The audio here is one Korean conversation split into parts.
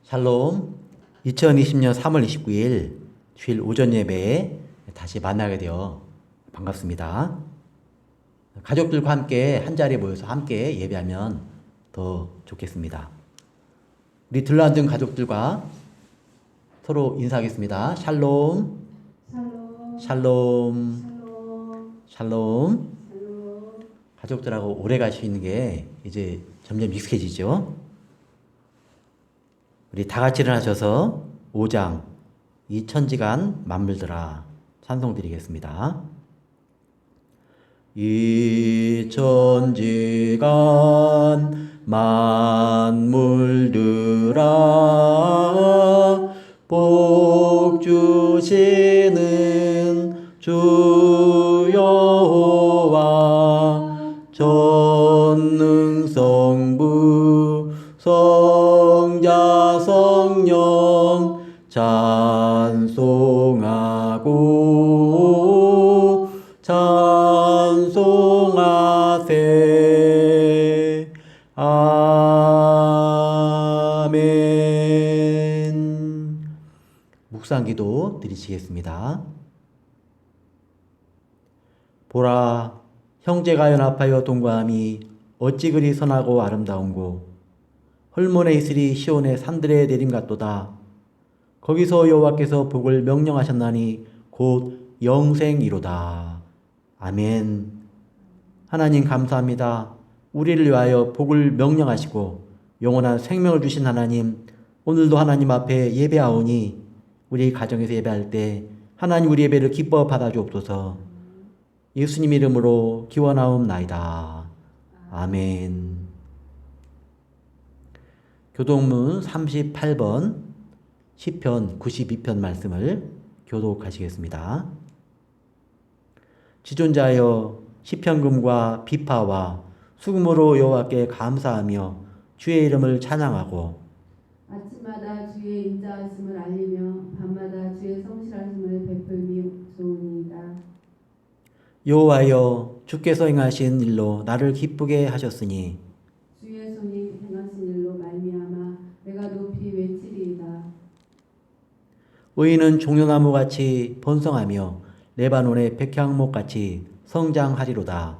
샬롬. 2020년 3월 29일 주일 오전 예배에 다시 만나게 되어 반갑습니다. 가족들과 함께 한자리에 모여서 함께 예배하면 더 좋겠습니다. 우리 들러앉은 가족들과 서로 인사하겠습니다. 샬롬. 샬롬. 샬롬. 샬롬. 샬롬. 샬롬. 가족들하고 오래 갈 수 있는 게 이제 점점 익숙해지죠. 우리 다 같이 일어나셔서 5장 이 천지간 만물들아 찬송 드리겠습니다. 이 천지간 만물들아 복 주시는 주 여호와 전능성부 성자 성령 찬송하고 찬송하세. 아멘. 묵상기도 드리시겠습니다. 보라, 형제가 연합하여 동거함이 어찌 그리 선하고 아름다운고 헐몬에 있으리 시온의 산들의 내림 같도다. 거기서 여호와께서 복을 명령하셨나니 곧 영생이로다. 아멘. 하나님 감사합니다. 우리를 위하여 복을 명령하시고 영원한 생명을 주신 하나님, 오늘도 하나님 앞에 예배하오니 우리 가정에서 예배할 때 하나님 우리 예배를 기뻐 받아주옵소서. 예수님 이름으로 기원하옵나이다. 아멘. 교독문 38번 시편 92편 말씀을 교독하시겠습니다. 지존자여 시편금과 비파와 수금으로 여호와께 감사하며 주의 이름을 찬양하고 아침마다 주의 인자하심을 알리며 밤마다 주의 성실하심을 베풀미소이다. 여호와여 주께서 행하신 일로 나를 기쁘게 하셨으니 주의 손이 행하신 일로 말미암아 내가 높이 외치리이다. 의인은 종려나무같이 번성하며 레바논의 백향목같이 성장하리로다.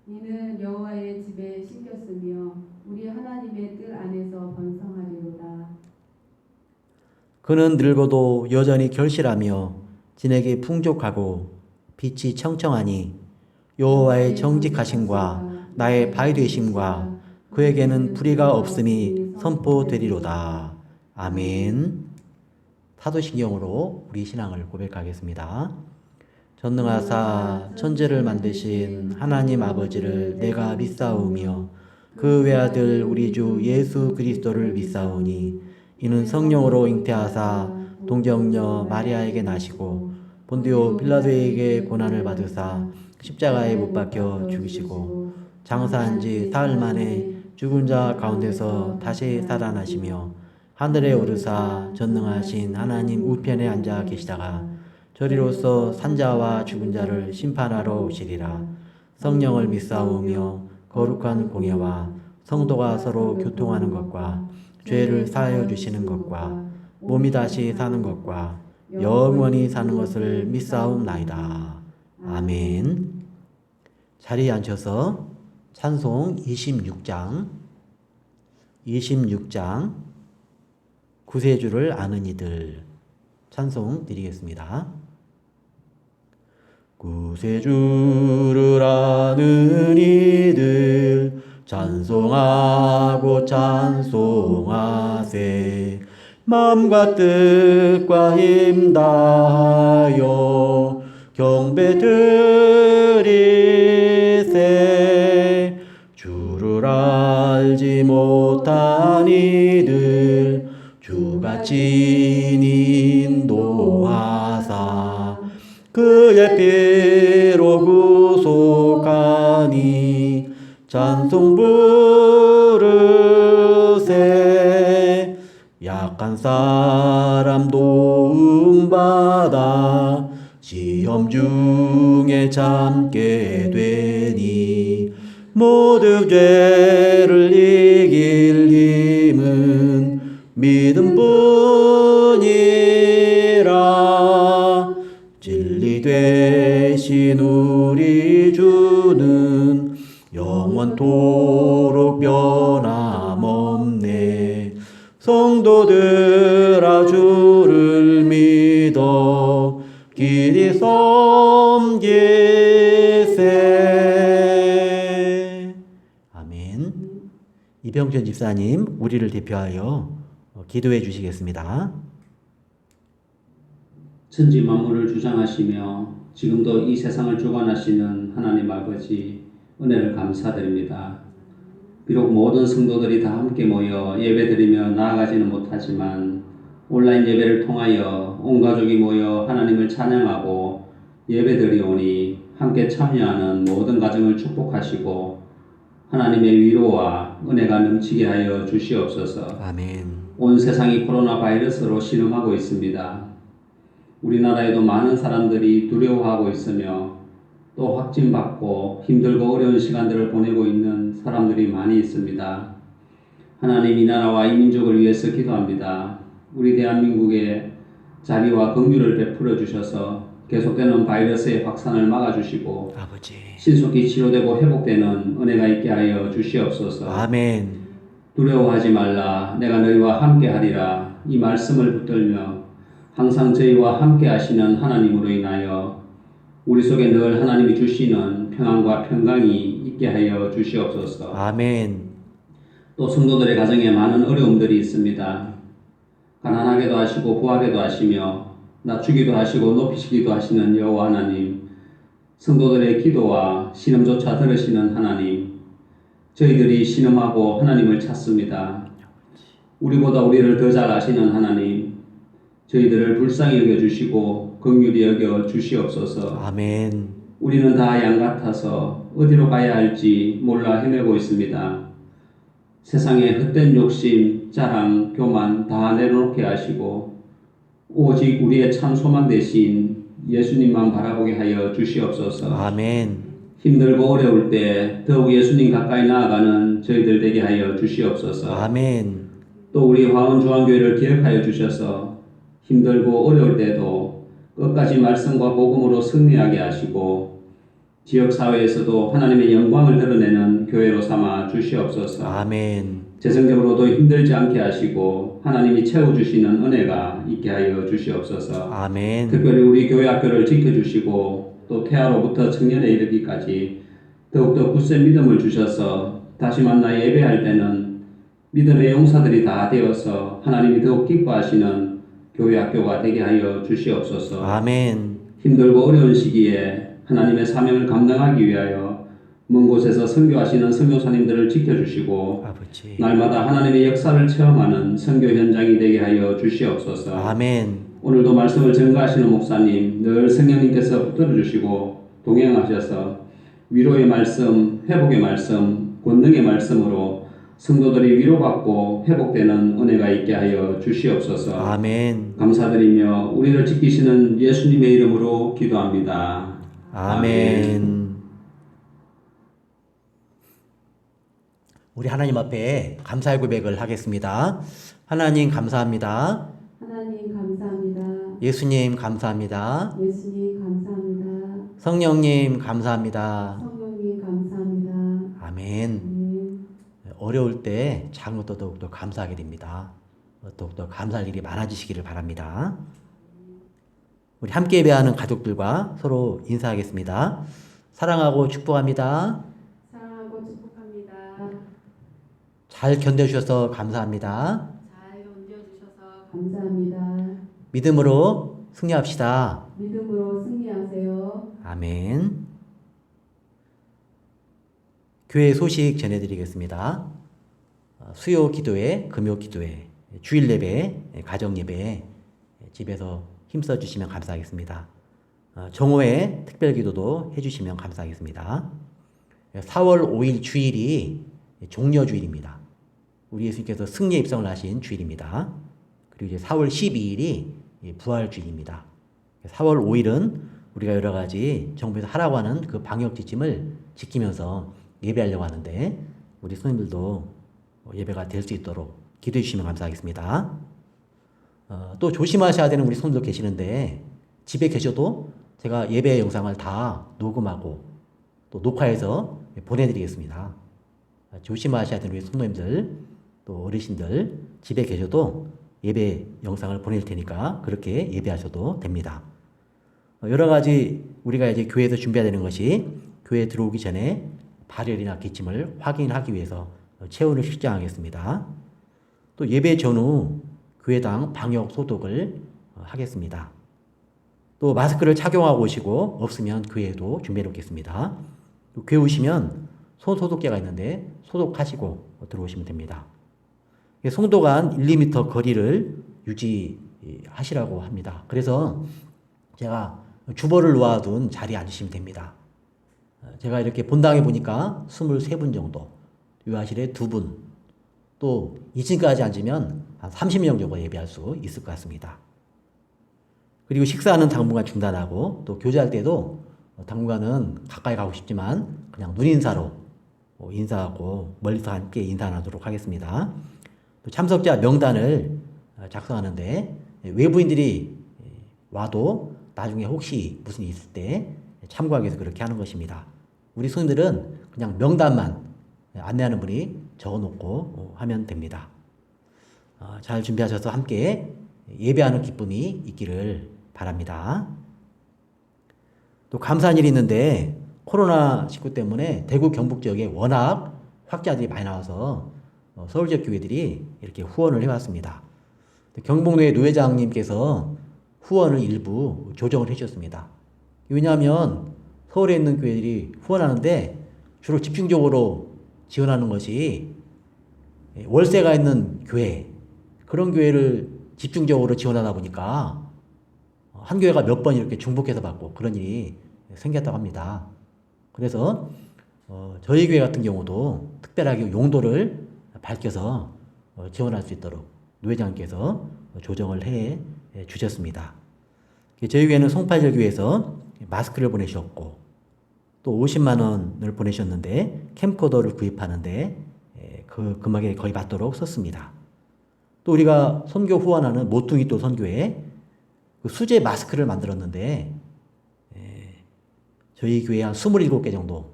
이는 여호와의 집에 심겼으며 우리 하나님의 뜰 안에서 번성하리로다. 그는 늙어도 여전히 결실하며 진액이 풍족하고 빛이 청청하니 여호와의 정직하심과 나의 바위 되심과 그에게는 불의가 없음이 선포되리로다. 아멘. 사도신경으로 우리 신앙을 고백하겠습니다. 전능하사 천지를 만드신 하나님 아버지를 내가 믿사오며 그 외아들 우리 주 예수 그리스도를 믿사오니 이는 성령으로 잉태하사 동정녀 마리아에게 나시고 본디오 빌라도에게 고난을 받으사 십자가에 못 박혀 죽으시고 장사한 지 사흘 만에 죽은 자 가운데서 다시 살아나시며 하늘에 오르사 전능하신 하나님 우편에 앉아 계시다가 저리로서 산자와 죽은 자를 심판하러 오시리라. 성령을 믿사오며 거룩한 공예와 성도가 서로 교통하는 것과 죄를 사하여 주시는 것과 몸이 다시 사는 것과 영원히 사는 것을 믿사옵나이다. 아멘. 자리에 앉혀서 찬송 26장 구세주를 아는 이들 찬송 드리겠습니다. 구세주를 아는 이들 찬송하고 찬송하세. 마음과 뜻과 힘 다하여 경배 드리세. 주를 알지 못한 이들 주같이 인도하사 그의 피로 구속하니 찬송 부르세. 약한 사람 도움받아 시험 중에 참게 되니 모든 죄를 이길 힘은 믿음 이토록 변함없네. 성도들아 주를 믿어 길이 섬기세. 아멘. 이병준 집사님, 우리를 대표하여 기도해 주시겠습니다. 천지 만물을 주장하시며 지금도 이 세상을 주관하시는 하나님 아버지, 은혜를 감사드립니다. 비록 모든 성도들이 다 함께 모여 예배드리며 나아가지는 못하지만 온라인 예배를 통하여 온 가족이 모여 하나님을 찬양하고 예배드리오니 함께 참여하는 모든 가정을 축복하시고 하나님의 위로와 은혜가 넘치게 하여 주시옵소서. 아멘. 온 세상이 코로나 바이러스로 신음하고 있습니다. 우리나라에도 많은 사람들이 두려워하고 있으며 또 확진받고 힘들고 어려운 시간들을 보내고 있는 사람들이 많이 있습니다. 하나님, 이 나라와 이 민족을 위해서 기도합니다. 우리 대한민국에 자비와 긍휼을 베풀어 주셔서 계속되는 바이러스의 확산을 막아주시고 아버지. 신속히 치료되고 회복되는 은혜가 있게 하여 주시옵소서. 아멘. 두려워하지 말라, 내가 너희와 함께 하리라. 이 말씀을 붙들며 항상 저희와 함께 하시는 하나님으로 인하여 우리 속에 늘 하나님이 주시는 평안과 평강이 있게 하여 주시옵소서. 아멘. 또 성도들의 가정에 많은 어려움들이 있습니다. 가난하게도 하시고 부하게도 하시며 낮추기도 하시고 높이시기도 하시는 여호와 하나님, 성도들의 기도와 신음조차 들으시는 하나님, 저희들이 신음하고 하나님을 찾습니다. 우리보다 우리를 더 잘 아시는 하나님, 저희들을 불쌍히 여겨주시고 긍휼히 여겨 주시옵소서. 아멘. 우리는 다 양 같아서 어디로 가야 할지 몰라 헤매고 있습니다. 세상의 헛된 욕심, 자랑, 교만 다 내려놓게 하시고 오직 우리의 참 소망 대신 예수님만 바라보게 하여 주시옵소서. 아멘. 힘들고 어려울 때 더욱 예수님 가까이 나아가는 저희들 되게 하여 주시옵소서. 아멘. 또 우리 화원중앙교회를 기억하여 주셔서 힘들고 어려울 때도 끝까지 말씀과 복음으로 승리하게 하시고 지역사회에서도 하나님의 영광을 드러내는 교회로 삼아 주시옵소서. 아멘. 재정적으로도 힘들지 않게 하시고 하나님이 채워주시는 은혜가 있게 하여 주시옵소서. 아멘. 특별히 우리 교회 학교를 지켜주시고 또 태아로부터 청년에 이르기까지 더욱더 굳센 믿음을 주셔서 다시 만나 예배할 때는 믿음의 용사들이 다 되어서 하나님이 더욱 기뻐하시는 교회 학교가 되게 하여 주시옵소서. 아멘. 힘들고 어려운 시기에 하나님의 사명을 감당하기 위하여 먼 곳에서 선교하시는 선교사님들을 지켜주시고 아버지. 날마다 하나님의 역사를 체험하는 선교 현장이 되게 하여 주시옵소서. 아멘. 오늘도 말씀을 전가하시는 목사님 늘 성령님께서 붙들어 주시고 동행하셔서 위로의 말씀, 회복의 말씀, 권능의 말씀으로 성도들이 위로받고 회복되는 은혜가 있게 하여 주시옵소서. 아멘. 감사드리며 우리를 지키시는 예수님의 이름으로 기도합니다. 아멘. 우리 하나님 앞에 감사의 고백을 하겠습니다. 하나님 감사합니다. 하나님 감사합니다. 예수님 감사합니다. 예수님 감사합니다. 성령님 감사합니다. 성령님 감사합니다. 아멘. 아멘. 어려울 때 작은 것도 더욱더 감사하게 됩니다. 더욱더 감사할 일이 많아지시기를 바랍니다. 우리 함께 예배하는 가족들과 서로 인사하겠습니다. 사랑하고 축복합니다. 사랑하고 축복합니다. 잘 견뎌주셔서 감사합니다. 잘 견뎌주셔서 감사합니다. 믿음으로 승리합시다. 믿음으로 승리하세요. 아멘. 교회 소식 전해드리겠습니다. 수요 기도회, 금요 기도회, 주일 예배, 가정 예배 집에서 힘써 주시면 감사하겠습니다. 정오에 특별 기도도 해주시면 감사하겠습니다. 4월 5일 주일이 종려 주일입니다. 우리 예수님께서 승리의 입성을 하신 주일입니다. 그리고 이제 4월 12일이 부활 주일입니다. 4월 5일은 우리가 여러 가지 정부에서 하라고 하는 그 방역 지침을 지키면서 예배하려고 하는데 우리 손님들도 예배가 될 수 있도록 기도해 주시면 감사하겠습니다. 또 조심하셔야 되는 우리 손님들 계시는데 집에 계셔도 제가 예배 영상을 다 녹음하고 또 녹화해서 보내드리겠습니다. 조심하셔야 되는 우리 성도님들 또 어르신들 집에 계셔도 예배 영상을 보낼 테니까 그렇게 예배하셔도 됩니다. 여러 가지 우리가 이제 교회에서 준비해야 되는 것이 교회에 들어오기 전에 발열이나 기침을 확인하기 위해서 체온을 측정하겠습니다. 또 예배 전후 교회당 방역 소독을 하겠습니다. 또 마스크를 착용하고 오시고 없으면 교회에도 준비해 놓겠습니다. 또 교회 오시면 손 소독제가 있는데 소독하시고 들어오시면 됩니다. 성도 간 1, 2m 거리를 유지하시라고 합니다. 그래서 제가 주보를 놓아둔 자리에 앉으시면 됩니다. 제가 이렇게 본당에 보니까 23분 정도, 요하실에 2분, 또 2층까지 앉으면 한 30명 정도 예배할 수 있을 것 같습니다. 그리고 식사하는 당분간 중단하고 또 교제할 때도 당분간은 가까이 가고 싶지만 그냥 눈인사로 인사하고 멀리서 함께 인사 나누도록 하겠습니다. 또 참석자 명단을 작성하는데 외부인들이 와도 나중에 혹시 무슨 일이 있을 때 참고하기 위해서 그렇게 하는 것입니다. 우리 손님들은 그냥 명단만 안내하는 분이 적어놓고 하면 됩니다. 잘 준비하셔서 함께 예배하는 기쁨이 있기를 바랍니다. 또 감사한 일이 있는데 코로나19 때문에 대구 경북 지역에 워낙 확진자들이 많이 나와서 서울 지역 교회들이 이렇게 후원을 해왔습니다. 경북노회 노회장님께서 후원을 일부 조정을 해주셨습니다. 왜냐하면 서울에 있는 교회들이 후원하는데 주로 집중적으로 지원하는 것이 월세가 있는 교회, 그런 교회를 집중적으로 지원하다 보니까 한 교회가 몇 번 이렇게 중복해서 받고 그런 일이 생겼다고 합니다. 그래서 저희 교회 같은 경우도 특별하게 용도를 밝혀서 지원할 수 있도록 노회장님께서 조정을 해 주셨습니다. 저희 교회는 송파절 교회에서 마스크를 보내셨고 또 50만 원을 보내셨는데 캠코더를 구입하는데 그 금액에 거의 맞도록 썼습니다. 또 우리가 선교 후원하는 모퉁이 또 선교회 그 수제 마스크를 만들었는데 저희 교회 한 27개 정도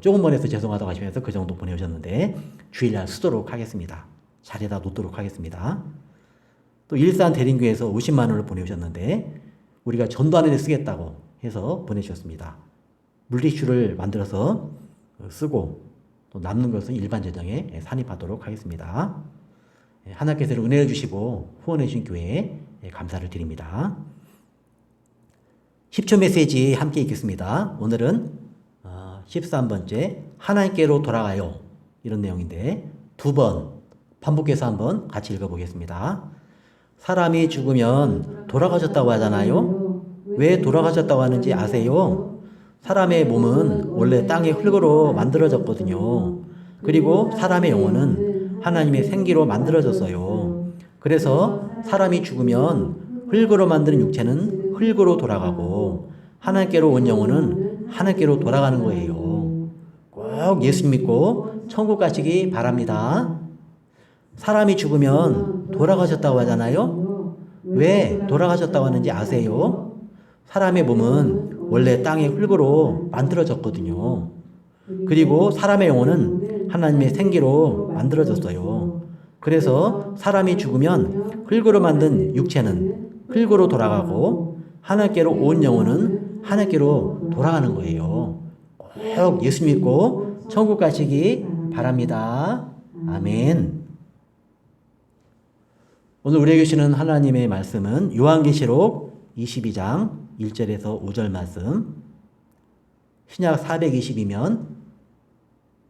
조금만 해서 죄송하다고 하시면서 그 정도 보내오셨는데 주일날 쓰도록 하겠습니다. 자리에다 놓도록 하겠습니다. 또 일산 대림교회에서 50만 원을 보내오셨는데 우리가 전도하는 데 쓰겠다고 해서 보내주셨습니다. 물티슈를 만들어서 쓰고 또 남는 것은 일반 재정에 산입하도록 하겠습니다. 하나님께서 은혜를 주시고 후원해 주신 교회에 감사를 드립니다. 10초 메시지 함께 읽겠습니다. 오늘은 13번째 하나님께로 돌아가요 이런 내용인데 2번 반복해서 한번 같이 읽어보겠습니다. 사람이 죽으면 돌아가셨다고 하잖아요. 왜 돌아가셨다고 하는지 아세요? 사람의 몸은 원래 땅의 흙으로 만들어졌거든요. 그리고 사람의 영혼은 하나님의 생기로 만들어졌어요. 그래서 사람이 죽으면 흙으로 만드는 육체는 흙으로 돌아가고 하나님께로 온 영혼은 하나님께로 돌아가는 거예요. 꼭 예수 믿고 천국 가시기 바랍니다. 사람이 죽으면 돌아가셨다고 하잖아요. 왜 돌아가셨다고 하는지 아세요? 사람의 몸은 원래 땅의 흙으로 만들어졌거든요. 그리고 사람의 영혼은 하나님의 생기로 만들어졌어요. 그래서 사람이 죽으면 흙으로 만든 육체는 흙으로 돌아가고 하나님께로 온 영혼은 하나님께로 돌아가는 거예요. 꼭 예수 믿고 천국 가시기 바랍니다. 아멘. 오늘 우리에게 주시는 하나님의 말씀은 요한계시록 22장 1절에서 5절 말씀. 신약 420이면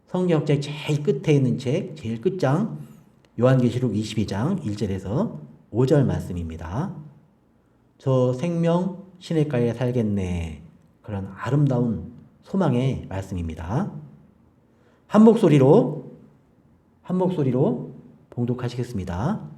성경책 제일 끝에 있는 책 제일 끝장 요한계시록 22장 1절에서 5절 말씀입니다. 저 생명 시냇가에 살겠네. 그런 아름다운 소망의 말씀입니다. 한 목소리로 봉독하시겠습니다.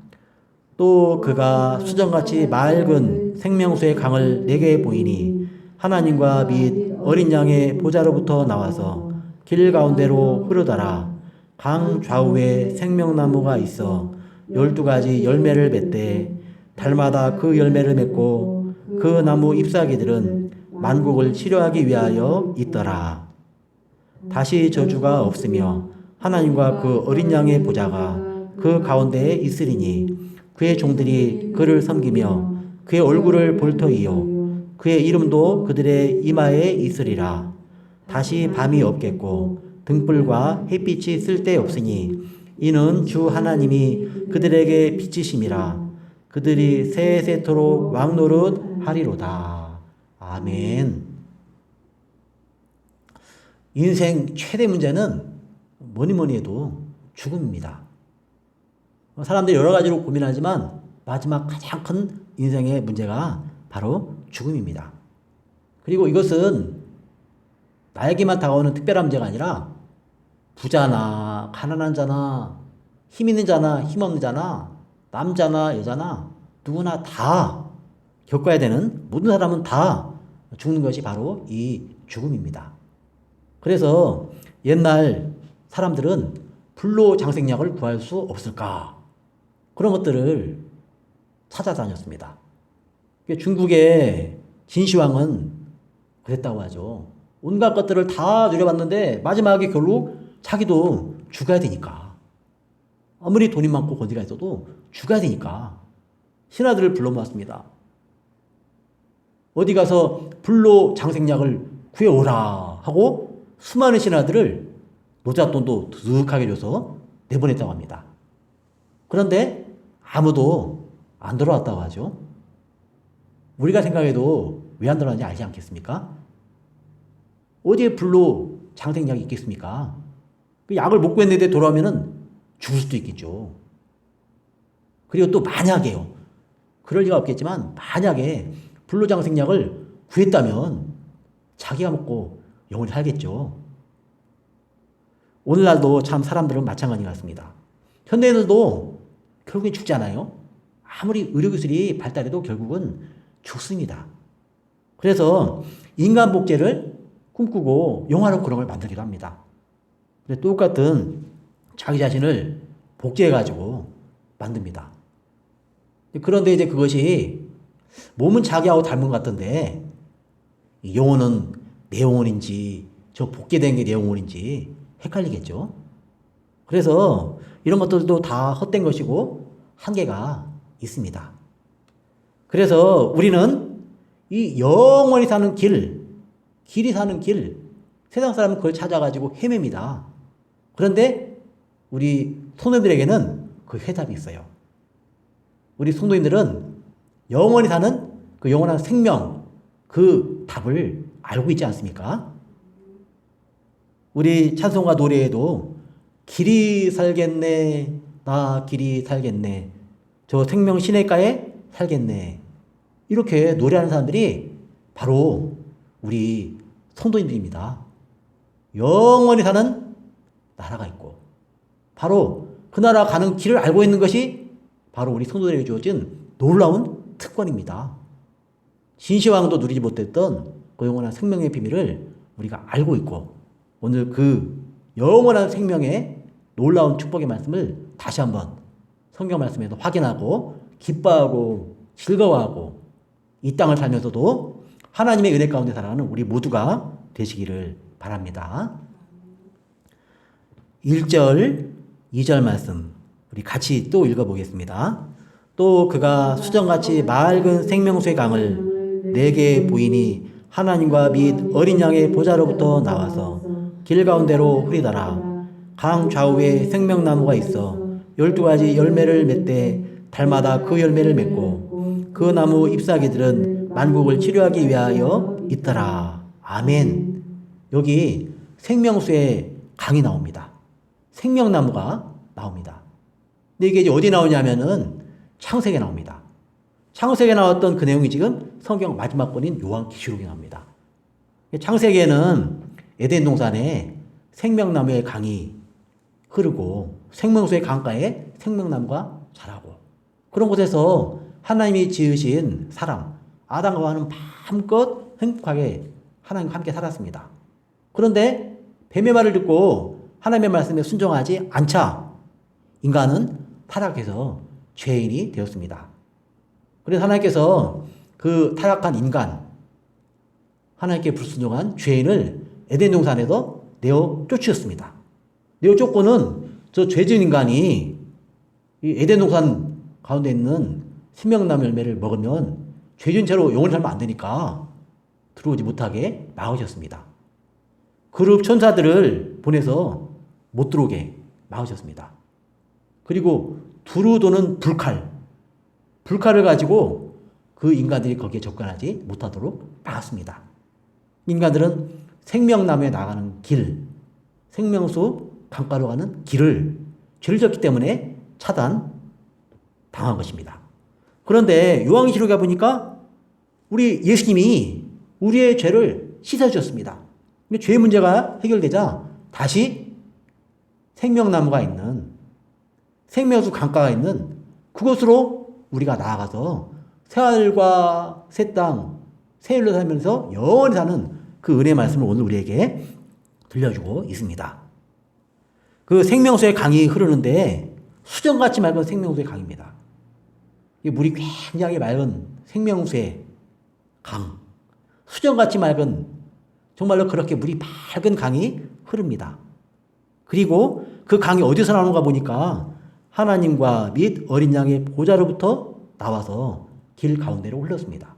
또 그가 수정같이 맑은 생명수의 강을 내게 보이니 하나님과 및 어린 양의 보좌로부터 나와서 길 가운데로 흐르더라. 강 좌우에 생명나무가 있어 12가지 열매를 맺되 달마다 그 열매를 맺고 그 나무 잎사귀들은 만국을 치료하기 위하여 있더라. 다시 저주가 없으며 하나님과 그 어린 양의 보좌가 그 가운데에 있으리니 그의 종들이 그를 섬기며 그의 얼굴을 볼 터이요 그의 이름도 그들의 이마에 있으리라. 다시 밤이 없겠고 등불과 햇빛이 쓸데없으니 이는 주 하나님이 그들에게 빛이심이라. 그들이 세세토록 왕노릇 하리로다. 아멘. 인생 최대 문제는 뭐니 해도 죽음입니다. 사람들이 여러 가지로 고민하지만 마지막 가장 큰 인생의 문제가 바로 죽음입니다. 그리고 이것은 나에게만 다가오는 특별한 문제가 아니라 부자나 가난한 자나 힘 있는 자나 힘 없는 자나 남자나 여자나 누구나 다 겪어야 되는, 모든 사람은 다 죽는 것이 바로 이 죽음입니다. 그래서 옛날 사람들은 불로장생약을 구할 수 없을까? 그런 것들을 찾아다녔습니다. 중국의 진시황은 그랬다고 하죠. 온갖 것들을 다 누려봤는데 마지막에 결국 자기도 죽어야 되니까, 아무리 돈이 많고 권리가 있어도 죽어야 되니까 신하들을 불러 모았습니다. 어디 가서 불로장생약을 구해오라 하고 수많은 신하들을 노잣돈도 드득하게 줘서 내보냈다고 합니다. 그런데 아무도 안 돌아왔다고 하죠. 우리가 생각해도 왜 안 돌아왔는지 알지 않겠습니까? 어디에 불로장생약이 있겠습니까? 그 약을 못 구했는데 돌아오면은 죽을 수도 있겠죠. 그리고 또 만약에요, 그럴 리가 없겠지만 만약에 불로장생약을 구했다면 자기가 먹고 영원히 살겠죠. 오늘날도 참 사람들은 마찬가지 같습니다. 현대인들도 결국엔 죽잖아요. 아무리 의료기술이 발달해도 결국은 죽습니다. 그래서 인간 복제를 꿈꾸고 영화로 그런 걸 만들기도 합니다. 똑같은 자기 자신을 복제해가지고 만듭니다. 그런데 이제 그것이 몸은 자기하고 닮은 것 같던데 영혼은 내 영혼인지 저 복제된 게 내 영혼인지 헷갈리겠죠. 그래서 이런 것들도 다 헛된 것이고 한계가 있습니다. 그래서 우리는 이 영원히 사는 길이 사는 길, 세상 사람은 그걸 찾아가지고 헤맵니다. 그런데 우리 성도님들에게는 그 해답이 있어요. 우리 성도님들은 영원히 사는 그 영원한 생명, 그 답을 알고 있지 않습니까? 우리 찬송가 노래에도 길이 살겠네, 나 길이 살겠네, 저 생명 시냇가에 살겠네, 이렇게 노래하는 사람들이 바로 우리 성도님들입니다. 영원히 사는 나라가 있고 바로 그 나라 가는 길을 알고 있는 것이 바로 우리 성도들에게 주어진 놀라운 특권입니다. 진시황도 누리지 못했던 그 영원한 생명의 비밀을 우리가 알고 있고 오늘 그 영원한 생명의 놀라운 축복의 말씀을 다시 한번 성경 말씀에서 확인하고 기뻐하고 즐거워하고 이 땅을 살면서도 하나님의 은혜 가운데 살아가는 우리 모두가 되시기를 바랍니다. 1절, 2절 말씀 우리 같이 또 읽어보겠습니다. 또 그가 수정같이 맑은 생명수의 강을 내게 보이니 하나님과 및 어린 양의 보좌로부터 나와서 길 가운데로 흐리더라. 강 좌우에 생명나무가 있어 12가지 열매를 맺되 달마다 그 열매를 맺고 그 나무 잎사귀들은 만국을 치료하기 위하여 있더라. 아멘. 여기 생명수의 강이 나옵니다. 생명나무가 나옵니다. 근데 이게 이제 어디 나오냐면은 창세기에 나옵니다. 창세기에 나왔던 그 내용이 지금 성경 마지막 권인 요한계시록에 나옵니다. 창세기에는 에덴 동산에 생명나무의 강이 흐르고 생명수의 강가에 생명나무가 자라고 그런 곳에서 하나님이 지으신 사람 아담과 하와는 마음껏 행복하게 하나님과 함께 살았습니다. 그런데 뱀의 말을 듣고 하나님의 말씀에 순종하지 않자 인간은 타락해서 죄인이 되었습니다. 그래서 하나님께서 그 타락한 인간, 하나님께 불순종한 죄인을 에덴 동산에서 내어 쫓으셨습니다. 내 조건은 저 죄진 인간이 이 에덴 동산 가운데 있는 생명나무 열매를 먹으면 죄진 채로 영원히 살면 안 되니까 들어오지 못하게 막으셨습니다. 그룹 천사들을 보내서 못 들어오게 막으셨습니다. 그리고 두루 도는 불칼을 가지고 그 인간들이 거기에 접근하지 못하도록 막았습니다. 인간들은 생명나무에 나가는 길, 생명수 강가로 가는 길을 죄를 졌기 때문에 차단 당한 것입니다. 그런데 요한계시록에 보니까 우리 예수님이 우리의 죄를 씻어주셨습니다. 근데 죄의 문제가 해결되자 다시 생명나무가 있는 생명수 강가가 있는 그곳으로 우리가 나아가서 새하늘과 새 땅, 새 일로 살면서 영원히 사는 그 은혜의 말씀을 오늘 우리에게 들려주고 있습니다. 그 생명수의 강이 흐르는데 수정같이 맑은 생명수의 강입니다. 이 물이 굉장히 맑은 생명수의 강, 수정같이 맑은 정말로 그렇게 물이 맑은 강이 흐릅니다. 그리고 그 강이 어디서 나오는가 보니까 하나님과 및 어린 양의 보좌로부터 나와서 길 가운데로 흘렀습니다.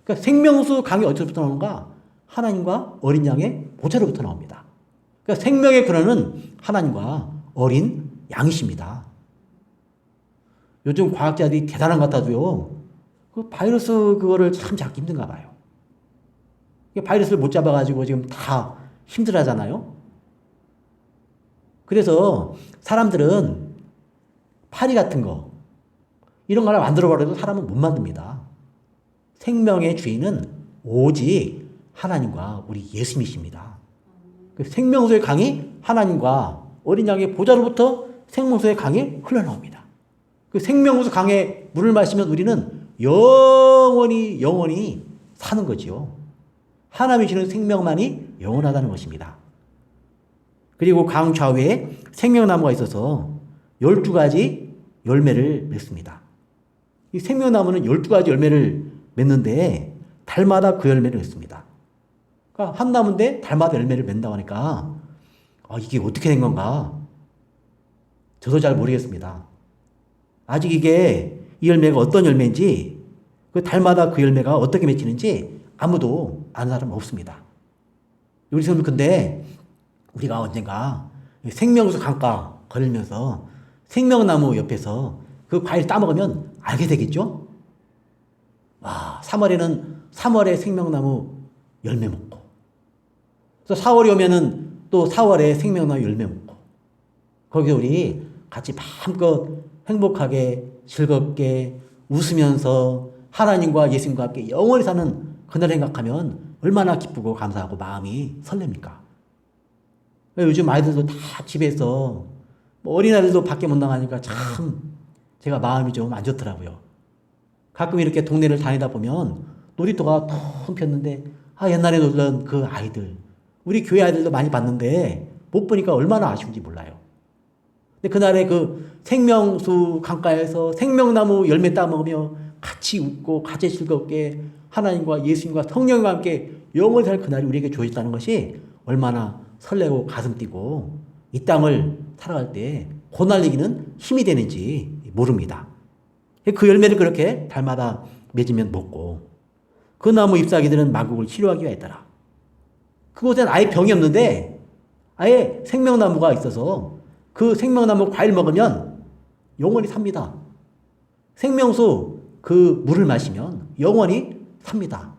그러니까 생명수 강이 어디서부터 나오는가? 하나님과 어린 양의 보좌로부터 나옵니다. 그러니까 생명의 근원은 하나님과 어린 양이십니다. 요즘 과학자들이 대단한 것 같아도요, 그 바이러스 그거를 참 잡기 힘든가 봐요. 바이러스를 못 잡아가지고 지금 다 힘들어 하잖아요. 그래서 사람들은 파리 같은 거, 이런 걸 만들어버려도 사람은 못 만듭니다. 생명의 주인은 오직 하나님과 우리 예수님이십니다. 생명수의 강이 하나님과 어린 양의 보좌로부터 생명수의 강이 흘러나옵니다. 그 생명수 강의 물을 마시면 우리는 영원히 사는 거지요. 하나님이 주는 생명만이 영원하다는 것입니다. 그리고 강 좌우에 생명나무가 있어서 12가지 열매를 맺습니다. 이 생명나무는 12가지 열매를 맺는데 달마다 그 열매를 맺습니다. 그러니까 한 나무인데 달마다 열매를 맺는다고 하니까 이게 어떻게 된 건가? 저도 잘 모르겠습니다. 아직 이게 이 열매가 어떤 열매인지 그 달마다 그 열매가 어떻게 맺히는지 아무도 아는 사람은 없습니다. 우리 선생님 근데 우리가 언젠가 생명수 강가 걸으면서 생명나무 옆에서 그 과일 따먹으면 알게 되겠죠? 와, 3월에 생명나무 열매 먹고, 또 4월이 오면은 또 4월에 생명나무 열매 먹고, 거기서 우리 같이 마음껏 행복하게, 즐겁게, 웃으면서 하나님과 예수님과 함께 영원히 사는 그날 생각하면 얼마나 기쁘고 감사하고 마음이 설렙니까? 요즘 아이들도 다 집에서 어린아이들도 밖에 못 나가니까 참 제가 마음이 좀 안 좋더라고요. 가끔 이렇게 동네를 다니다 보면 놀이터가 텅 폈는데 옛날에 놀던 그 아이들, 우리 교회 아이들도 많이 봤는데 못 보니까 얼마나 아쉬운지 몰라요. 근데 그날에 그 생명수 강가에서 생명나무 열매 따먹으며 같이 웃고 같이 즐겁게 하나님과 예수님과 성령과 함께 영원히 살 그날이 우리에게 주어졌다는 것이 얼마나 설레고 가슴 뛰고 이 땅을 살아갈 때 고날리기는 힘이 되는지 모릅니다. 그 열매를 그렇게 달마다 맺으면 먹고 그 나무 잎사귀들은 만국을 치료하기 위하였더라. 그곳엔 아예 병이 없는데 아예 생명나무가 있어서 그 생명나무 과일 먹으면 영원히 삽니다. 생명수 그 물을 마시면 영원히 삽니다.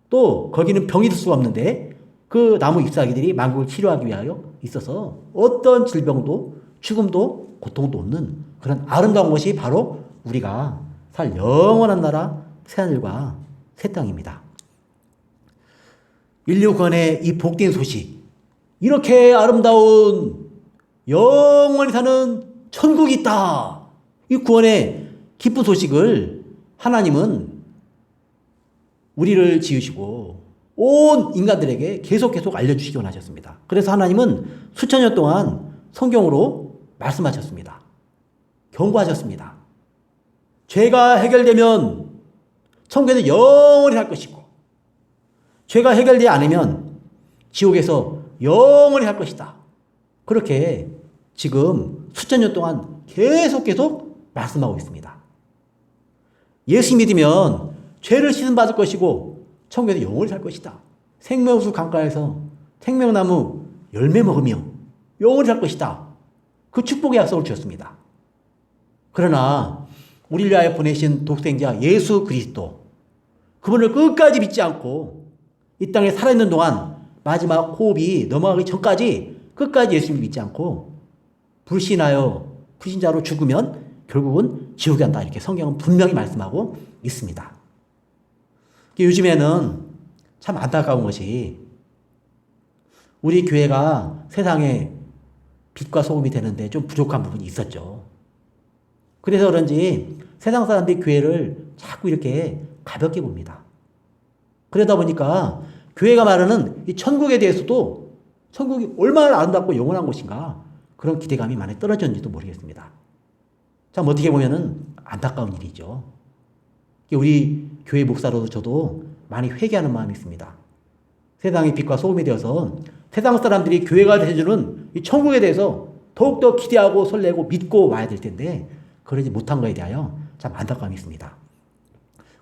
또 거기는 병이 들 수가 없는데 그 나무 잎사귀들이 만국을 치료하기 위하여 있어서 어떤 질병도 죽음도 고통도 없는 그런 아름다운 것이 바로 우리가 살 영원한 나라 새하늘과 새 땅입니다. 인류 구원의 이 복된 소식, 이렇게 아름다운 영원히 사는 천국이 있다, 이 구원의 기쁜 소식을 하나님은 우리를 지으시고 온 인간들에게 계속 알려주시기 원하셨습니다. 그래서 하나님은 수천 년 동안 성경으로 말씀하셨습니다. 경고하셨습니다. 죄가 해결되면 천국에서 영원히 살 것이고 죄가 해결되지 않으면 지옥에서 영원히 살 것이다. 그렇게 지금 수천 년 동안 계속 말씀하고 있습니다. 예수 믿으면 죄를 씻음받을 것이고 천국에서 영원히 살 것이다. 생명수 강가에서 생명나무 열매 먹으며 영원히 살 것이다. 그 축복의 약속을 주셨습니다. 그러나 우리를 위하여 보내신 독생자 예수 그리스도, 그분을 끝까지 믿지 않고 이 땅에 살아있는 동안 마지막 호흡이 넘어가기 전까지 끝까지 예수님을 믿지 않고 불신하여 불신자로 죽으면 결국은 지옥에 간다. 이렇게 성경은 분명히 말씀하고 있습니다. 요즘에는 참 안타까운 것이 우리 교회가 세상에 빛과 소금이 되는데 좀 부족한 부분이 있었죠. 그래서 그런지 세상 사람들이 교회를 자꾸 이렇게 가볍게 봅니다. 그러다 보니까 교회가 말하는 이 천국에 대해서도 천국이 얼마나 아름답고 영원한 곳인가 그런 기대감이 많이 떨어졌는지도 모르겠습니다. 참 어떻게 보면은 안타까운 일이죠. 우리 교회 목사로도 저도 많이 회개하는 마음이 있습니다. 세상의 빛과 소금이 되어서 세상 사람들이 교회가 되어주는 이 천국에 대해서 더욱더 기대하고 설레고 믿고 와야 될 텐데 그러지 못한 것에 대하여 참 안타까움이 있습니다.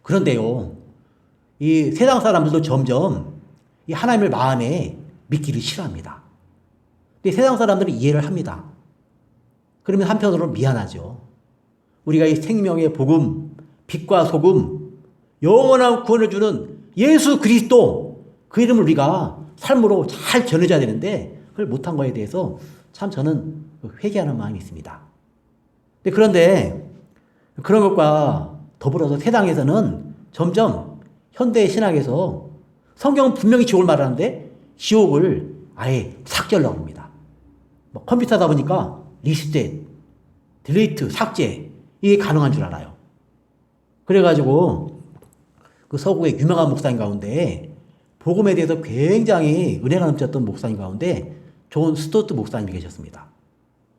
그런데요, 이 세상 사람들도 점점 이 하나님을 마음에 믿기를 싫어합니다. 근데 세상 사람들은 이해를 합니다. 그러면 한편으로 미안하죠. 우리가 이 생명의 복음, 빛과 소금, 영원한 구원을 주는 예수 그리스도 그 이름을 우리가 삶으로 잘 전해줘야 되는데 그걸 못한 거에 대해서 참 저는 회개하는 마음이 있습니다. 그런데 그런 것과 더불어서 세상에서는 점점 현대 신학에서 성경은 분명히 지옥을 말하는데 지옥을 아예 삭제하려고 합니다. 뭐 컴퓨터다 보니까 리스트, 딜리트, 삭제 이게 가능한 줄 알아요. 그래가지고 그 서구의 유명한 목사님 가운데 복음에 대해서 굉장히 은혜가 넘쳤던 목사님 가운데 존 스토트 목사님이 계셨습니다.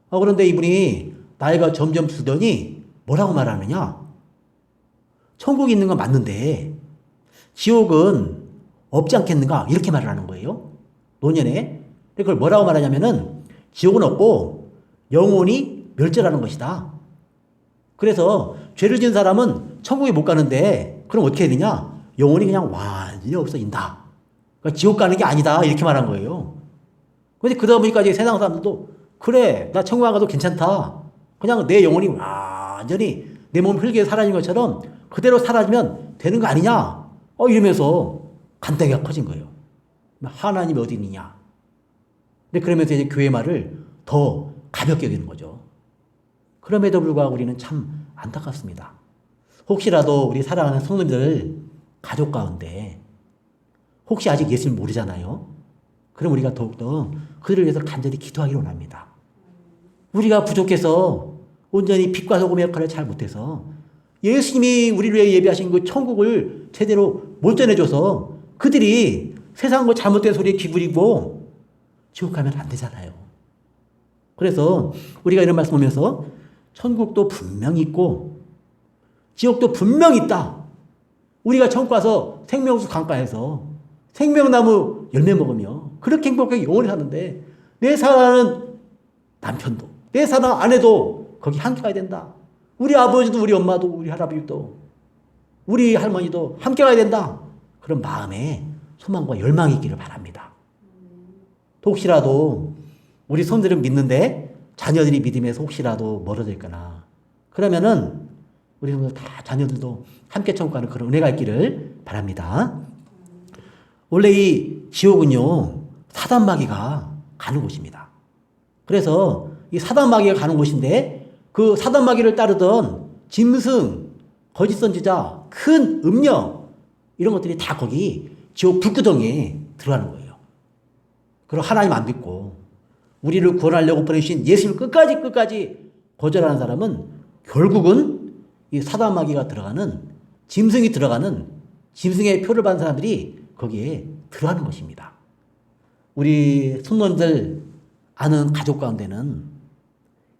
그런데 이분이 나이가 점점 들더니 뭐라고 말하느냐? 천국이 있는 건 맞는데 지옥은 없지 않겠는가? 이렇게 말을 하는 거예요. 노년에. 그걸 뭐라고 말하냐면은 지옥은 없고 영혼이 멸절하는 것이다. 그래서 죄를 지은 사람은 천국에 못 가는데 그럼 어떻게 해야 되냐? 영혼이 그냥 완전히 없어진다. 그러니까 지옥 가는 게 아니다. 이렇게 말한 거예요. 근데 그러다 보니까 이제 세상 사람들도 그래, 나 천국 안 가도 괜찮다. 그냥 내 영혼이 완전히 내 몸 흙에 사라진 것처럼 그대로 사라지면 되는 거 아니냐? 이러면서 간당이가 커진 거예요. 하나님이 어디 있느냐? 근데 그러면서 이제 교회 말을 더 가볍게 여기는 거죠. 그럼에도 불구하고 우리는 참 안타깝습니다. 혹시라도 우리 사랑하는 성도님들 가족 가운데 혹시 아직 예수님 모르잖아요. 그럼 우리가 더욱더 그들을 위해서 간절히 기도하기를 원합니다. 우리가 부족해서 온전히 빛과 소금의 역할을 잘 못해서 예수님이 우리를 위해 예비하신 그 천국을 제대로 못 전해줘서 그들이 세상과 잘못된 소리에 기울이고 지옥 가면 안 되잖아요. 그래서 우리가 이런 말씀 보면서 천국도 분명히 있고 지옥도 분명히 있다. 우리가 천국 가서 생명수 강가에서 생명나무 열매 먹으며 그렇게 행복하게 영원히 사는데 내 사랑하는 남편도 내 사랑하는 아내도 거기 함께 가야 된다. 우리 아버지도 우리 엄마도 우리 할아버지도 우리 할머니도 함께 가야 된다. 그런 마음에 소망과 열망이 있기를 바랍니다. 또 혹시라도 우리 손들은 믿는데 자녀들이 믿음에서 혹시라도 멀어져 있거나 그러면은 우리 손들 다 자녀들도 함께 천국 가는 그런 은혜가 있기를 바랍니다. 원래 이 지옥은요 사단마귀가 가는 곳입니다. 그래서 이 사단마귀가 가는 곳인데 그 사단마귀를 따르던 짐승, 거짓 선지자, 큰 음녀 이런 것들이 다 거기 지옥 불구덩이에 들어가는 거예요. 그리고 하나님 안 믿고 우리를 구원하려고 보내주신 예수를 끝까지 거절하는 사람은 결국은 이 사단마귀가 들어가는 짐승이 들어가는 짐승의 표를 받은 사람들이 거기에 들어가는 것입니다. 우리 손님들 아는 가족 가운데는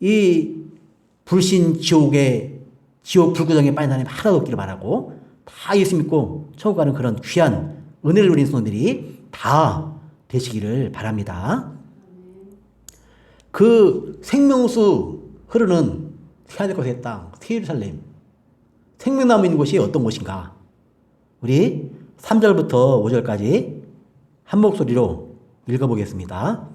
이 불신 지옥의 지옥 불구덩이에 빠진 사람이 하나도 없기를 바라고 다 예수 믿고 천국 가는 그런 귀한 은혜를 누린 손님들이 다 되시기를 바랍니다. 그 생명수 흐르는 새하늘 곳의 땅, 새 예루살렘, 생명나무 있는 곳이 어떤 곳인가? 우리 3절부터 5절까지 한 목소리로 읽어보겠습니다.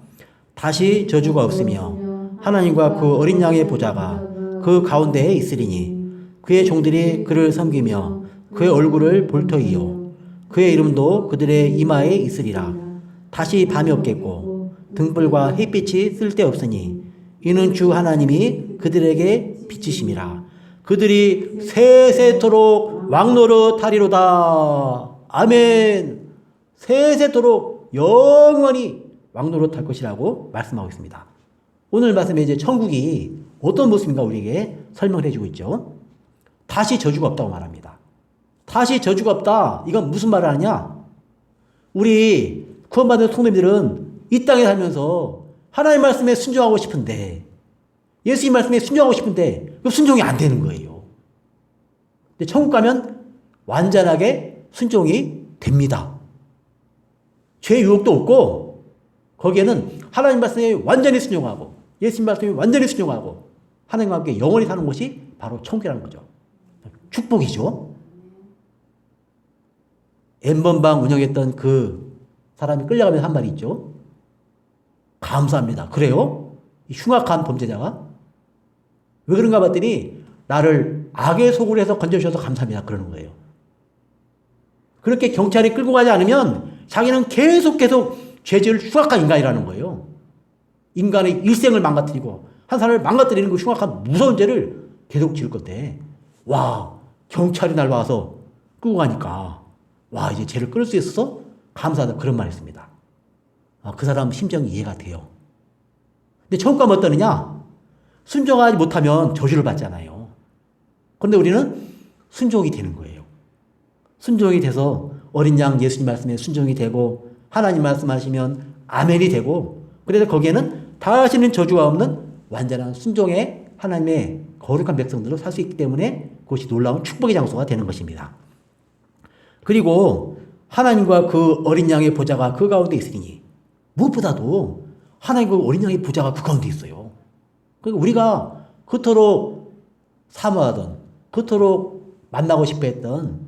다시 저주가 없으며 하나님과 그 어린 양의 보좌가 그 가운데에 있으리니 그의 종들이 그를 섬기며 그의 얼굴을 볼 터이요 그의 이름도 그들의 이마에 있으리라. 다시 밤이 없겠고 등불과 햇빛이 쓸데없으니 이는 주 하나님이 그들에게 비치심이라. 그들이 세세토록 왕노릇하리로다. 아멘. 세세토록 영원히 왕노릇할 것이라고 말씀하고 있습니다. 오늘 말씀에 이제 천국이 어떤 모습인가 우리에게 설명을 해주고 있죠. 다시 저주가 없다고 말합니다. 다시 저주가 없다. 이건 무슨 말을 하냐? 우리 구원받은 성도님들은 이 땅에 살면서 하나님 말씀에 순종하고 싶은데, 예수님 말씀에 순종하고 싶은데 그 순종이 안 되는 거예요. 근데 천국 가면 완전하게 순종이 됩니다. 죄 유혹도 없고 거기에는 하나님 말씀에 완전히 순종하고 예수님 말씀에 완전히 순종하고 하나님과 함께 영원히 사는 곳이 바로 천국이라는 거죠. 축복이죠. N번방 운영했던 그 사람이 끌려가면서 한 말이 있죠. 감사합니다. 그래요? 이 흉악한 범죄자가? 왜 그런가 봤더니 나를 악의 속으로 해서 건져주셔서 감사합니다. 그러는 거예요. 그렇게 경찰이 끌고 가지 않으면 자기는 계속 죄질 흉악한 인간이라는 거예요. 인간의 일생을 망가뜨리고 한 사람을 망가뜨리는 그 흉악한 무서운 죄를 계속 지을 건데, 와, 경찰이 날 와서 끌고 가니까 와, 이제 죄를 끌 수 있어서 감사하다. 그런 말 했습니다. 그 사람 심정이 이해가 돼요. 근데 천국 가면 어떠느냐? 순종하지 못하면 저주를 받잖아요. 그런데 우리는 순종이 되는 거예요. 순종이 돼서 어린 양 예수님 말씀에 순종이 되고 하나님 말씀하시면 아멘이 되고, 그래서 거기에는 다시는 저주가 없는 완전한 순종의 하나님의 거룩한 백성들로 살 수 있기 때문에 그것이 놀라운 축복의 장소가 되는 것입니다. 그리고 하나님과 그 어린 양의 보좌가 그 가운데 있으니, 무엇보다도 하나님과 어린 양의 보좌가 그 가운데 있어요. 그러니까 우리가 그토록 사모하던, 그토록 만나고 싶어 했던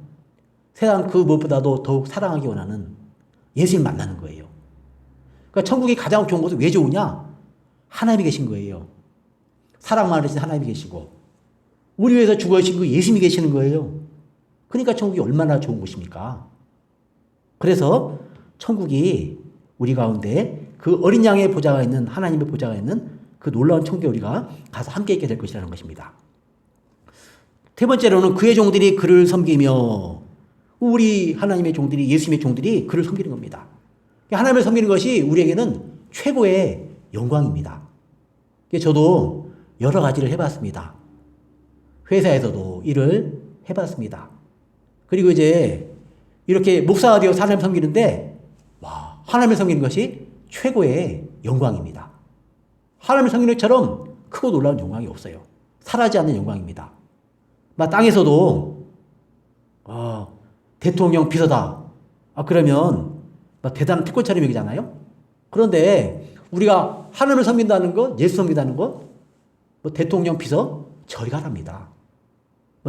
세상 그 무엇보다도 더욱 사랑하기 원하는 예수님 만나는 거예요. 그러니까 천국이 가장 좋은 곳은 왜 좋으냐? 하나님이 계신 거예요. 사랑 많으신 하나님이 계시고 우리 위해서 죽어주신 그 예수님이 계시는 거예요. 그러니까 천국이 얼마나 좋은 곳입니까? 그래서 천국이 우리 가운데 그 어린 양의 보좌가 있는, 하나님의 보좌가 있는 그 놀라운 천국에 우리가 가서 함께 있게 될 것이라는 것입니다. 세 번째로는 그의 종들이 그를 섬기며, 우리 하나님의 종들이, 예수님의 종들이 그를 섬기는 겁니다. 하나님을 섬기는 것이 우리에게는 최고의 영광입니다. 저도 여러 가지를 해봤습니다. 회사에서도 일을 해봤습니다. 그리고 이제 이렇게 목사가 되어 하나님 섬기는데, 와, 하나님을 섬기는 것이 최고의 영광입니다. 하나님을 섬기는 것처럼 크고 놀라운 영광이 없어요. 사라지지 않는 영광입니다. 땅에서도 대통령 비서다. 그러면 대단한 특권 차림이잖아요. 그런데 우리가 하나님을 섬긴다는 것, 예수 섬긴다는 것, 대통령 비서 저리 가랍니다.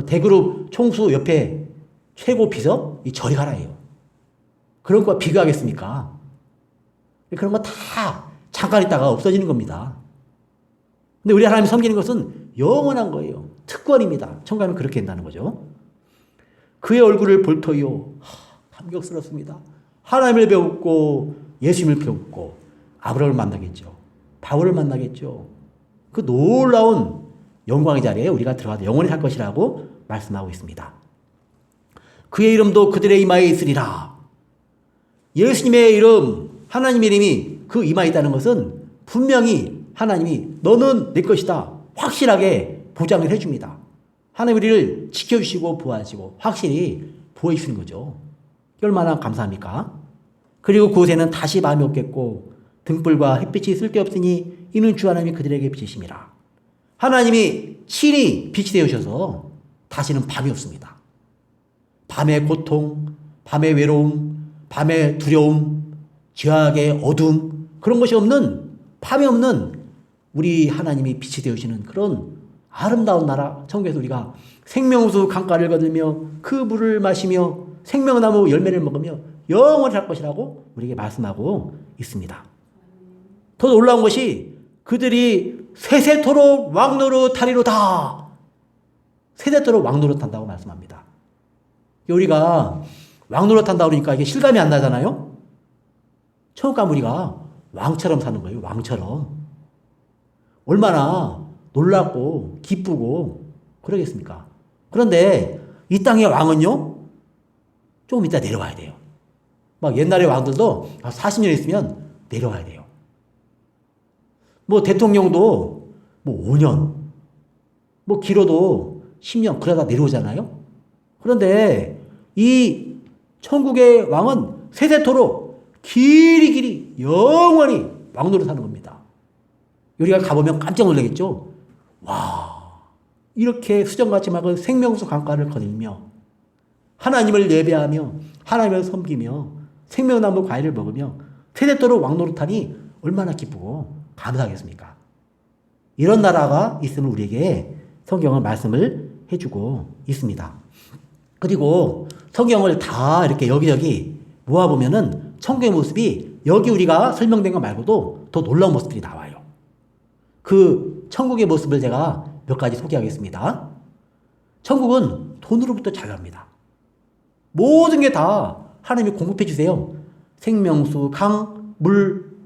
대그룹 총수 옆에 최고 비서 저리 가라예요. 그런 거와 비교하겠습니까? 그런 거 다 잠깐 있다가 없어지는 겁니다. 근데 우리 하나님 섬기는 것은 영원한 거예요. 특권입니다. 천국 가면 그렇게 된다는 거죠. 그의 얼굴을 볼 터이요. 감격스럽습니다. 하나님을 배웠고 예수님을 배웠고 아브라함을 만나겠죠. 바울을 만나겠죠. 그 놀라운 영광의 자리에 우리가 들어가서 영원히 살 것이라고 말씀하고 있습니다. 그의 이름도 그들의 이마에 있으리라. 예수님의 이름, 하나님의 이름이 그 이마에 있다는 것은 분명히 하나님이 너는 내 것이다 확실하게 보장을 해줍니다. 하나님 우리를 지켜주시고 보호하시고 확실히 보호해주시는 거죠. 얼마나 감사합니까? 그리고 그곳에는 다시 밤이 없겠고 등불과 햇빛이 쓸데없으니 이는 주 하나님이 그들에게 비치심이라. 하나님이 친히 빛이 되어주셔서 다시는 밤이 없습니다. 밤의 고통, 밤의 외로움, 밤의 두려움, 죄악의 어둠, 그런 것이 없는, 밤이 없는 우리 하나님이 빛이 되어주시는 그런 아름다운 나라 천국에서 우리가 생명수 강가를 거들며 그 물을 마시며 생명나무 열매를 먹으며 영원히 살 것이라고 우리에게 말씀하고 있습니다. 더 놀라운 것이 그들이 세세토록 왕노릇 하리로다. 세세토록 왕노릇 한다고 말씀합니다. 우리가 왕노릇 한다고 그러니까 이게 실감이 안 나잖아요. 천국 가면 우리가 왕처럼 사는 거예요. 왕처럼. 얼마나 놀랍고 기쁘고 그러겠습니까? 그런데 이 땅의 왕은요, 조금 이따 내려와야 돼요. 막 옛날의 왕들도 40년 있으면 내려와야 돼요. 뭐 대통령도 뭐 5년, 뭐 길어도 10년 그러다 내려오잖아요. 그런데 이 천국의 왕은 세세토록 길이 영원히 왕노릇 하는 겁니다. 우리가 가보면 깜짝 놀라겠죠. 와, 이렇게 수정같이 막은 생명수 강가를 거닐며 하나님을 예배하며 하나님을 섬기며 생명나무 과일을 먹으며 세세토록 왕노릇하니 얼마나 기쁘고 감사하겠습니까? 이런 나라가 있으면 우리에게 성경은 말씀을 해주고 있습니다. 그리고 성경을 다 이렇게 여기저기 모아보면은 천국의 모습이 여기 우리가 설명된 것 말고도 더 놀라운 모습들이 나와요. 그 천국의 모습을 제가 몇 가지 소개하겠습니다. 천국은 돈으로부터 자유합니다. 모든 게 다 하나님이 공급해 주세요. 생명수, 강, 물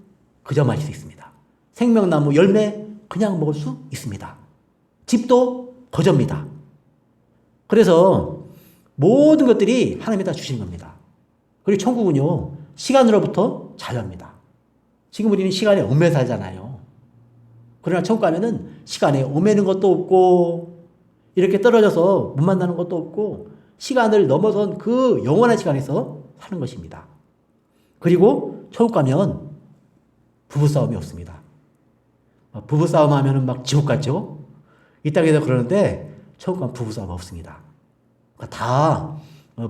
그저 마실 수 있습니다. 생명나무 열매 그냥 먹을 수 있습니다. 집도 거저입니다. 그래서 모든 것들이 하나님이 다 주시는 겁니다. 그리고 천국은요, 시간으로부터 자유합니다. 지금 우리는 시간에 얽매 살잖아요. 그러나 천국 가면은 시간에 얽매는 것도 없고 이렇게 떨어져서 못 만나는 것도 없고 시간을 넘어선 그 영원한 시간에서 사는 것입니다. 그리고 천국 가면 부부싸움이 없습니다. 부부싸움 하면은 막 지옥 같죠? 이 땅에서 그러는데 천국 가면 부부싸움 없습니다. 다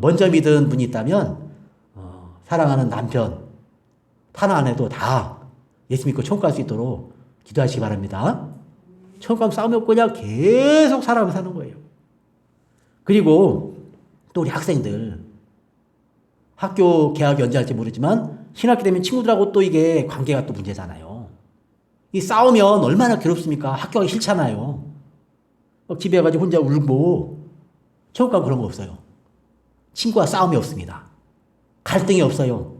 먼저 믿은 분이 있다면 사랑하는 남편, 타나 아내도 다 예수 믿고 천국 갈 수 있도록 기도하시기 바랍니다. 천국 가면 싸움이 없고 그냥 계속 사랑하며 사는 거예요. 그리고 또 우리 학생들 학교 개학이 언제 할지 모르지만 신학기 되면 친구들하고 또 이게 관계가 또 문제잖아요. 이 싸우면 얼마나 괴롭습니까? 학교 가기 싫잖아요. 집에 가지고 혼자 울고. 천국 가면 그런 거 없어요. 친구와 싸움이 없습니다. 갈등이 없어요.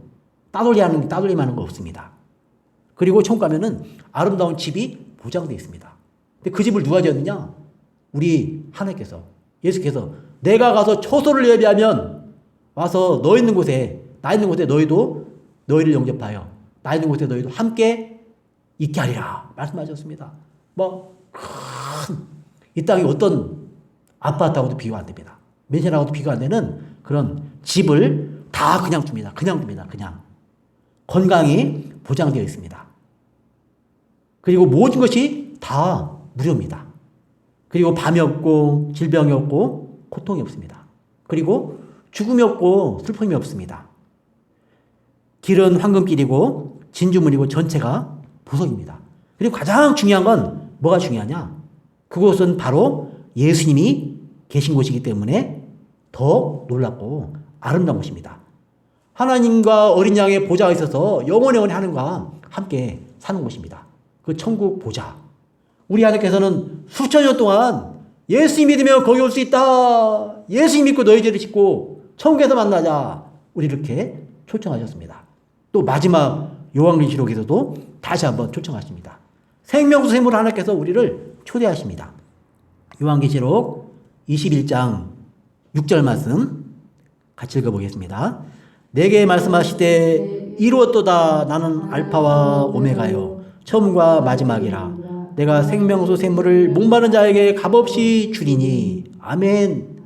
따돌림 하는 거 없습니다. 그리고 천국 가면은 아름다운 집이 보장되어 있습니다. 근데 그 집을 누가 지었느냐? 우리 하나님께서, 예수께서 내가 가서 초소를 예배하면 와서 너 있는 곳에, 나 있는 곳에 너희도 너희를 영접하여 나 있는 곳에 너희도 함께 있게 하리라 말씀하셨습니다. 이 땅이 어떤 아파트하고도 비교 안 됩니다. 맨션하고도 비교 안 되는 그런 집을 다 그냥 줍니다. 그냥. 건강이 보장되어 있습니다. 그리고 모든 것이 다 무료입니다. 그리고 밤이 없고 질병이 없고 고통이 없습니다. 그리고 죽음이 없고 슬픔이 없습니다. 길은 황금길이고 진주문이고 전체가 보석입니다. 그리고 가장 중요한 건 뭐가 중요하냐? 그곳은 바로 예수님이 계신 곳이기 때문에 더 놀랍고 아름다운 곳입니다. 하나님과 어린 양의 보좌가 있어서 영원히 하나님과 함께 사는 곳입니다. 그 천국 보좌. 우리 하나님께서는 수천 년 동안 예수 믿으면 거기 올 수 있다. 예수 믿고 너희 죄를 짓고 천국에서 만나자. 우리 이렇게 초청하셨습니다. 또 마지막 요한계시록에서도 다시 한번 초청하십니다. 생명수 샘으로 하나님께서 우리를 초대하십니다. 요한계시록 21장 6절 말씀 같이 읽어보겠습니다. 내게 말씀하시되 이루었도다. 나는 알파와 오메가요 처음과 마지막이라. 내가 생명수 샘물을 목마른 자에게 값없이 주리니. 아멘.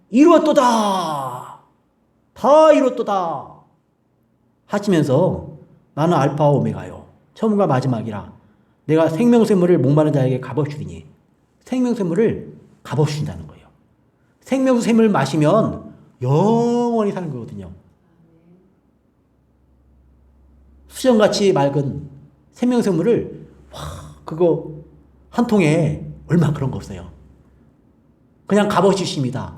이루었도다. 다 이루었도다 하시면서 나는 알파와 오메가요 처음과 마지막이라. 내가 생명수 샘물을 목마른 자에게 값없이 주리니. 생명수 샘물을 값없이 준다는 거예요. 생명수 샘물 마시면 영원히 사는 거거든요. 수정같이 맑은 생명수 샘물을 그거 한 통에 얼마 그런 거 없어요. 그냥 값없이 주십니다.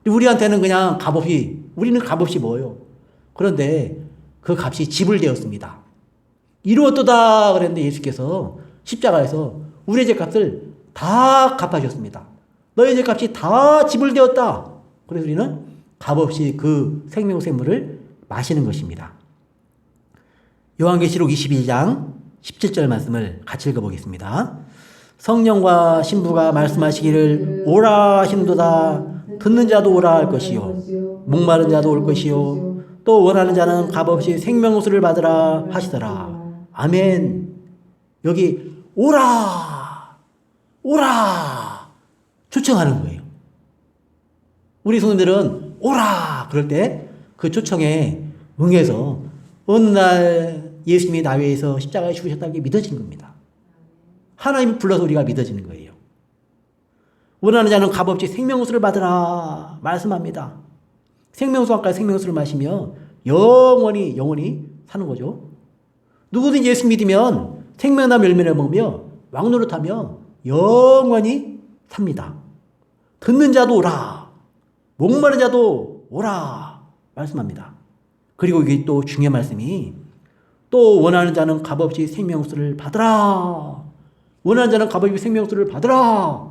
우리한테는 그냥 값없이, 우리는 값없이 뭐예요? 그런데 그 값이 지불되었습니다. 이루었도다 그랬는데 예수께서 십자가에서 우리의 죄값을 다 갚아주셨습니다. 너의 죄값이 다 지불되었다. 그래서 우리는 값없이 그 생명샘물을 마시는 것입니다. 요한계시록 21장 17절 말씀을 같이 읽어보겠습니다. 성령과 신부가 말씀하시기를 오라 하시는도다. 듣는 자도 오라 할 것이요 목마른 자도 올 것이요 또 원하는 자는 값없이 생명수를 받으라 하시더라. 아멘. 여기 오라 오라 초청하는 거예요. 우리 성도들은 오라 그럴 때 그 초청에 응해서 어느 날 예수님이 나 위해서 십자가에 죽으셨다는 게 믿어지는 겁니다. 하나님이 불러서 우리가 믿어지는 거예요. 원하는 자는 값없이 생명수를 받으라 말씀합니다. 생명수 아까 생명수를 마시며 영원히 사는 거죠. 누구든지 예수 믿으면 생명나무 열매를 먹으며 왕노릇하며 영원히 삽니다. 듣는 자도 오라, 목마른 자도 오라 말씀합니다. 그리고 이게 또 중요한 말씀이 또 원하는 자는 값없이 생명수를 받으라. 원하는 자는 값없이 생명수를 받으라.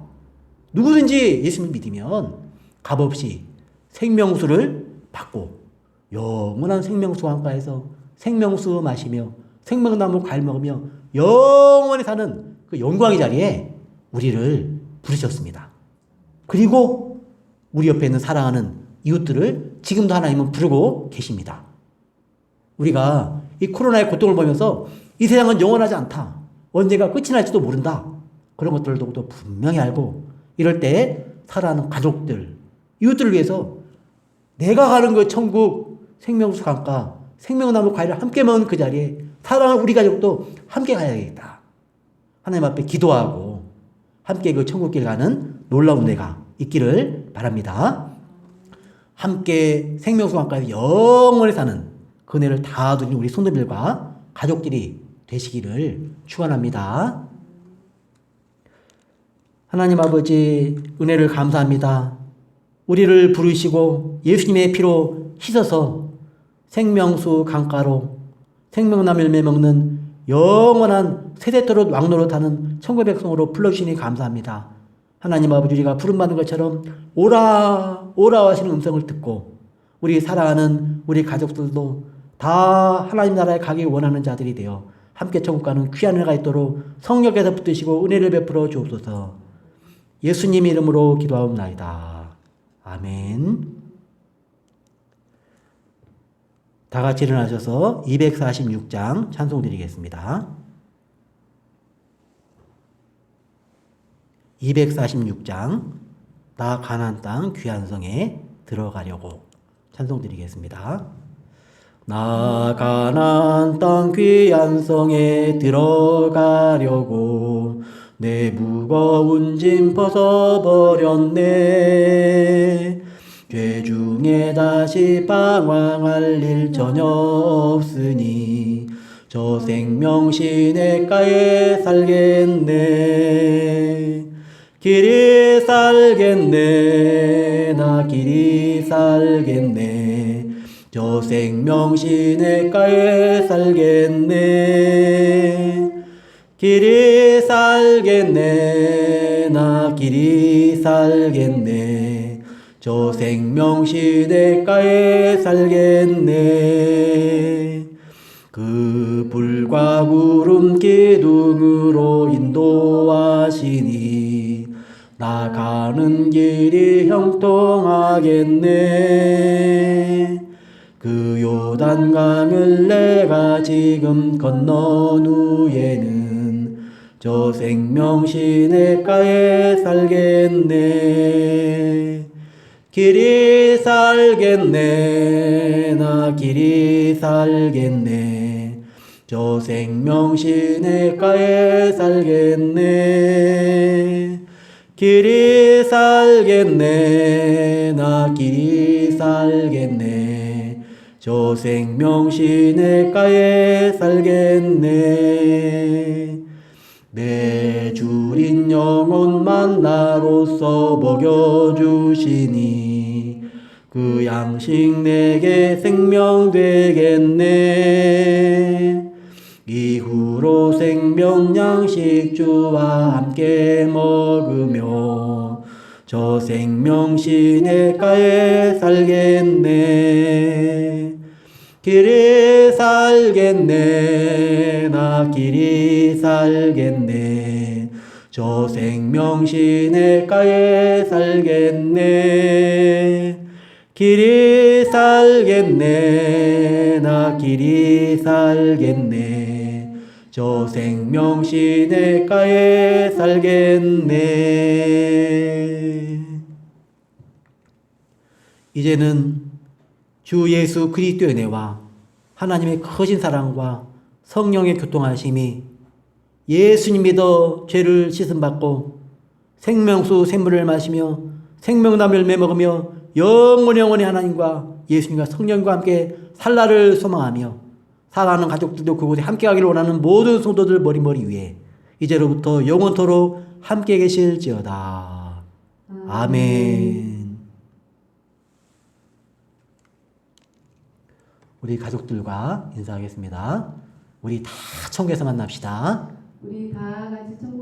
누구든지 예수님을 믿으면 값없이 생명수를 받고 영원한 생명수 강가에서 생명수 마시며 생명나무 과일 먹으며 영원히 사는 그 영광의 자리에 우리를 부르셨습니다. 그리고 우리 옆에 있는 사랑하는 이웃들을 지금도 하나님은 부르고 계십니다. 우리가 이 코로나의 고통을 보면서 이 세상은 영원하지 않다. 언제가 끝이 날지도 모른다. 그런 것들도 분명히 알고 이럴 때 사랑하는 가족들, 이웃들을 위해서 내가 가는 그 천국 생명수 강가, 생명나무 과일을 함께 먹는 그 자리에 사랑하는 우리 가족도 함께 가야겠다. 하나님 앞에 기도하고 함께 그 천국길 가는 놀라운 은혜가 있기를 바랍니다. 함께 생명수 강가에서 영원히 사는 그 은혜를 다 누린 우리 성도들과 가족들이 되시기를 축원합니다. 하나님 아버지 은혜를 감사합니다. 우리를 부르시고 예수님의 피로 씻어서 생명수 강가로 생명나무 열매 먹는 영원한 세대토록 왕노릇하는 천국의 백성으로 불러주시니 감사합니다. 하나님 아버지 우리가 부름받는 것처럼 오라 오라 하시는 음성을 듣고 우리 사랑하는 우리 가족들도 다 하나님 나라에 가기 원하는 자들이 되어 함께 천국 가는 귀한 은혜가 있도록 성령께서 붙드시고 은혜를 베풀어 주옵소서. 예수님 이름으로 기도하옵나이다. 아멘. 다 같이 일어나셔서 246장 찬송 드리겠습니다. 246장 나 가나안 땅 귀한 성에 들어가려고 찬송 드리겠습니다. 나 가나안 땅 귀한 성에 들어가려고 내 무거운 짐 벗어버렸네. 죄 중에 다시 방황할 일 전혀 없으니 저 생명 시냇가에 살겠네. 길이 살겠네. 나 길이 살겠네. 저 생명 시냇가에 살겠네. 길이 살겠네. 나 길이 살겠네. 저 생명 시냇가에 살겠네. 그 불과 구름 기둥으로 인도하시니 나가는 길이 형통하겠네. 그 요단강을 내가 지금 건넌 후에는 저 생명 시냇가에 살겠네. 길이 살겠네. 나 길이 살겠네. 저 생명 시냇가에 살겠네. 길이 살겠네. 나 길이 살겠네. 저 생명 시냇가에 살겠네. 내 주린 영혼 만나로서 먹여주시니 그 양식 내게 생명 되겠네. 이후로 생명 양식 주와 함께 먹으며 저 생명 시냇가에 살겠네. 길이 살겠네. 나 길이 살겠네. 저 생명 시냇가에 살겠네. 길이 살겠네. 나 길이 살겠네. 저 생명 시냇가에 살겠네. 이제는 주 예수 그리스도의 은혜와 하나님의 크신 사랑과 성령의 교통하심이 예수님 믿어 죄를 씻음받고 생명수 샘물을 마시며 생명나무 열매 먹으며 영원히 하나님과 예수님과 성령과 함께 살라를 소망하며 사랑하는 가족들도 그곳에 함께 가기를 원하는 모든 성도들 머리 위에 이제로부터 영원토록 함께 계실지어다. 아멘. 우리 가족들과 인사하겠습니다. 우리 다 천국에서 만납시다. 우리 다 같이 천국